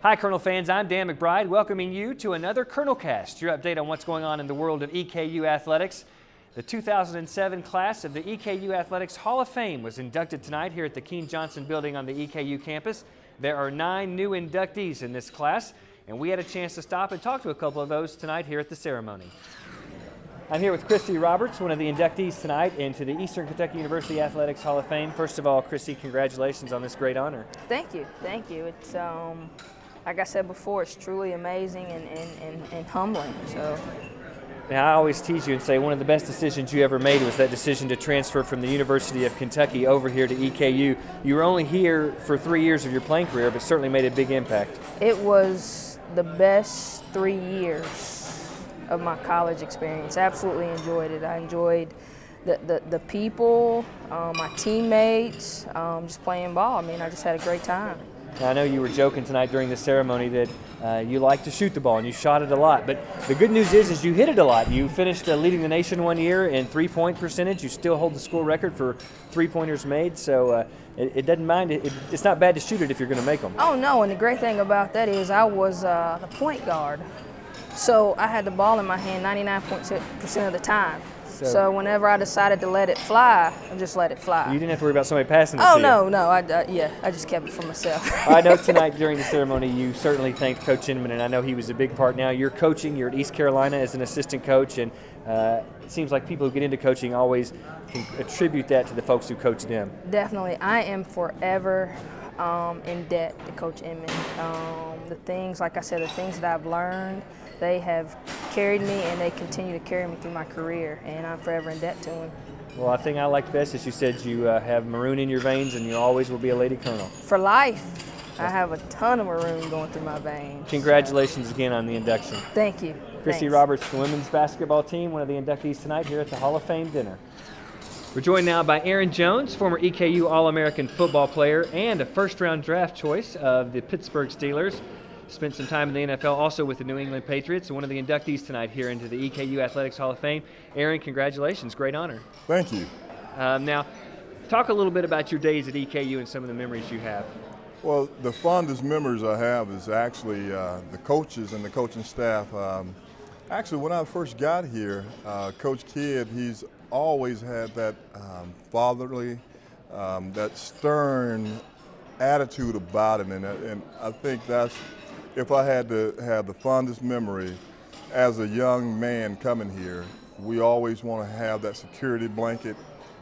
Hi, Colonel fans. I'm Dan McBride, welcoming you to another Colonelcast, your update on what's going on in the world of EKU athletics. The 2007 class of the EKU Athletics Hall of Fame was inducted tonight here at the Keene Johnson building on the EKU campus. There are 9 new inductees in this class, and we had a chance to stop and talk to a couple of those tonight here at the ceremony. I'm here with Chrissy Roberts, one of the inductees tonight into the Eastern Kentucky University Athletics Hall of Fame. First of all, Chrissy, congratulations on this great honor. Thank you. Thank you. It's like I said before, it's truly amazing and humbling. So. Now, I always tease you and say one of the best decisions you ever made was that decision to transfer from the University of Kentucky over here to EKU. You were only here for 3 years of your playing career, but certainly made a big impact. It was the best 3 years of my college experience. Absolutely enjoyed it. I enjoyed the people, my teammates, just playing ball. I mean, I just had a great time. Now, I know you were joking tonight during the ceremony that you like to shoot the ball and you shot it a lot, but the good news is you hit it a lot. You finished leading the nation one year in three-point percentage. You still hold the school record for three-pointers made, so it doesn't mind. It's not bad to shoot it if you're going to make them. Oh, no, and the great thing about that is I was the point guard, so I had the ball in my hand 99% of the time. So whenever I decided to let it fly, I just let it fly. You didn't have to worry about somebody passing it to you. No, I just kept it for myself. I know tonight during the ceremony you certainly thanked Coach Inman, and I know he was a big part. Now you're coaching, you're at East Carolina as an assistant coach, and it seems like people who get into coaching always can attribute that to the folks who coach them. Definitely. I am forever in debt to Coach Inman. The things, like I said, the things that I've learned, they have carried me and they continue to carry me through my career, and I'm forever in debt to him. Well, I think I liked best is you said you have maroon in your veins and you always will be a Lady Colonel. For life. I have a ton of maroon going through my veins. Congratulations again on the induction. Thank you. Chrissy Roberts, the women's basketball team, one of the inductees tonight here at the Hall of Fame dinner. We're joined now by Aaron Jones, former EKU All-American football player and a first-round draft choice of the Pittsburgh Steelers. Spent some time in the NFL also with the New England Patriots, one of the inductees tonight here into the EKU Athletics Hall of Fame. Aaron, congratulations. Great honor. Thank you. Now, talk a little bit about your days at EKU and some of the memories you have. Well, the fondest memories I have is actually the coaches and the coaching staff. Actually, when I first got here, Coach Kidd, he's always had that fatherly, that stern attitude about him, and I think that's, if I had to have the fondest memory as a young man coming here, we always want to have that security blanket,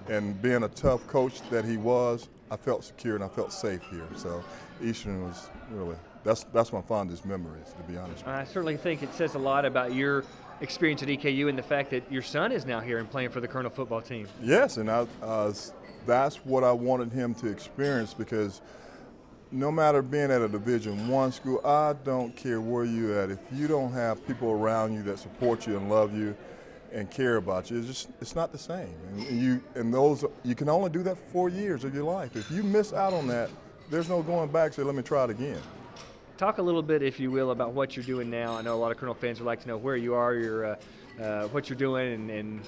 and being a tough coach that he was, I felt secure and I felt safe here. So Eastern was really, that's my fondest memories, to be honest. I certainly think it says a lot about your experience at EKU and the fact that your son is now here and playing for the Colonel football team. Yes, and that's what I wanted him to experience, because no matter being at a Division I school, I don't care where you're at. If you don't have people around you that support you and love you and care about you, it's not the same. And you can only do that for 4 years of your life. If you miss out on that, there's no going back and say, let me try it again. Talk a little bit, if you will, about what you're doing now. I know a lot of Colonel fans would like to know where you are, what you're doing, and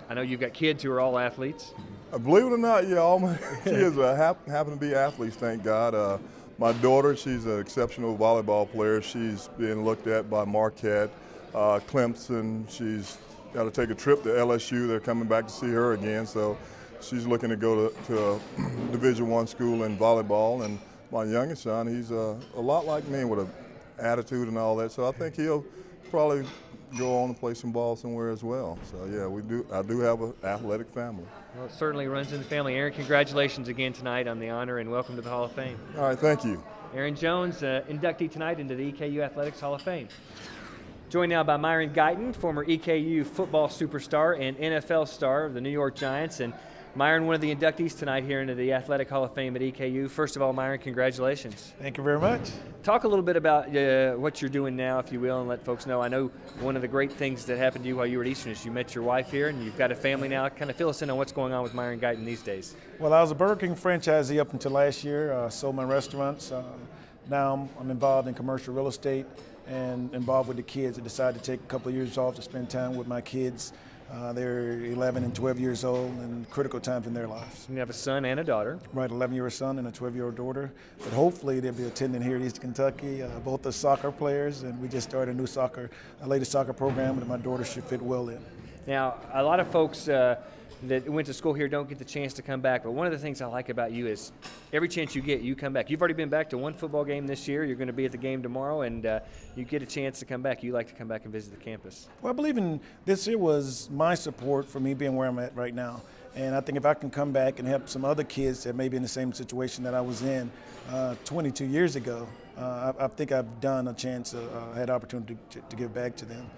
I know you've got kids who are all athletes. Believe it or not, yeah, all my kids happen to be athletes, thank God. My daughter, she's an exceptional volleyball player. She's being looked at by Marquette, Clemson. She's got to take a trip to LSU. They're coming back to see her again, so she's looking to go to a Division I school in volleyball. And my youngest son, he's a lot like me with an attitude and all that, so I think he'll probably go on and play some ball somewhere as well. So yeah, I do have an athletic family. Well, it certainly runs in the family. Aaron, congratulations again tonight on the honor and welcome to the Hall of Fame. All right, thank you. Aaron Jones, inductee tonight into the EKU Athletics Hall of Fame. Joined now by Myron Guyton, former EKU football superstar and NFL star of the New York Giants. And Myron, one of the inductees tonight here into the Athletic Hall of Fame at EKU. First of all, Myron, congratulations. Thank you very much. Talk a little bit about what you're doing now, if you will, and let folks know. I know one of the great things that happened to you while you were at Eastern is you met your wife here and you've got a family now. Kind of fill us in on what's going on with Myron Guyton these days. Well, I was a Burger King franchisee up until last year, sold my restaurants. Now I'm involved in commercial real estate and involved with the kids. I decided to take a couple of years off to spend time with my kids. They're 11 and 12 years old and critical times in their lives. You have a son and a daughter. Right, 11-year-old son and a 12-year-old daughter. But hopefully they'll be attending here at Eastern Kentucky. Both are soccer players, and we just started a latest soccer program that my daughter should fit well in. Now, a lot of folks that went to school here don't get the chance to come back, but one of the things I like about you is every chance you get, you come back. You've already been back to one football game this year. You're going to be at the game tomorrow, and you get a chance to come back. You like to come back and visit the campus. Well, I believe in this year was my support for me being where I'm at right now. And I think if I can come back and help some other kids that may be in the same situation that I was in 22 years ago, I think I've done a chance, had opportunity to give back to them.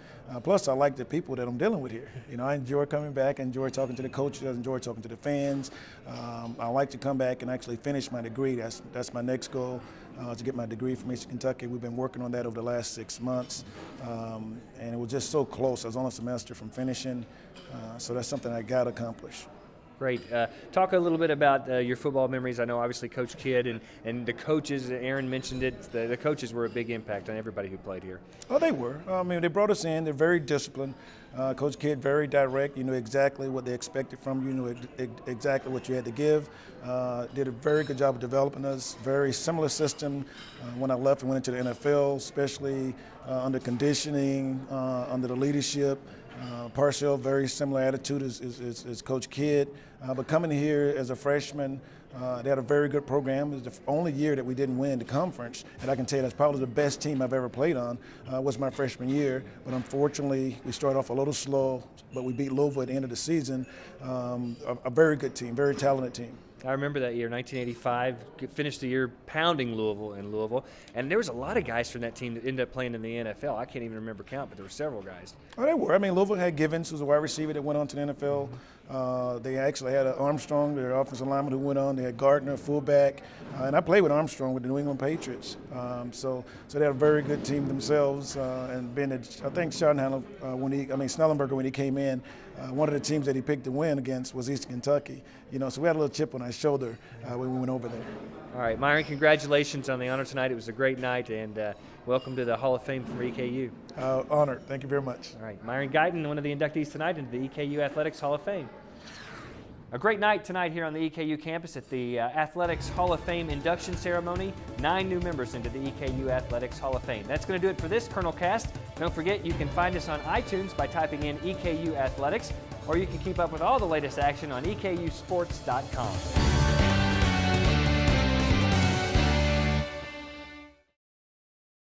Plus, I like the people that I'm dealing with here. You know, I enjoy coming back. I enjoy talking to the coaches. I enjoy talking to the fans. I like to come back and actually finish my degree. That's my next goal, to get my degree from Eastern Kentucky. We've been working on that over the last 6 months, and it was just so close. I was on a semester from finishing, so that's something I got to accomplish. Great. Talk a little bit about your football memories. I know obviously Coach Kidd and the coaches, Aaron mentioned it, the coaches were a big impact on everybody who played here. Oh, they were. I mean, they brought us in. They're very disciplined. Coach Kidd, very direct. You knew exactly what they expected from you. You knew exactly what you had to give. Did a very good job of developing us. Very similar system when I left and went into the NFL, especially under conditioning, under the leadership. Parcell, very similar attitude as Coach Kidd. But coming here as a freshman, they had a very good program. It was the only year that we didn't win the conference. And I can tell you that's probably the best team I've ever played on, was my freshman year. But unfortunately, we started off a little slow, but we beat Louisville at the end of the season. A very good team, very talented team. I remember that year, 1985, finished the year pounding Louisville in Louisville. And there was a lot of guys from that team that ended up playing in the NFL. I can't even remember count, but there were several guys. Oh, they were. I mean, Louisville had Givens, who was a wide receiver that went on to the NFL. They actually had Armstrong, their offensive lineman, who went on. They had Gardner, fullback. And I played with Armstrong with the New England Patriots. So they had a very good team themselves. And I think Schottenheimer, Snellenberger, when he came in, one of the teams that he picked to win against was Eastern Kentucky. You know, so we had a little chip on our shoulder when we went over there. All right, Myron, congratulations on the honor tonight. It was a great night, and welcome to the Hall of Fame from EKU. Honored. Thank you very much. All right, Myron Guyton, one of the inductees tonight into the EKU Athletics Hall of Fame. A great night tonight here on the EKU campus at the Athletics Hall of Fame induction ceremony. 9 new members into the EKU Athletics Hall of Fame. That's going to do it for this Colonel Cast. Don't forget, you can find us on iTunes by typing in EKU Athletics, or you can keep up with all the latest action on EKUsports.com.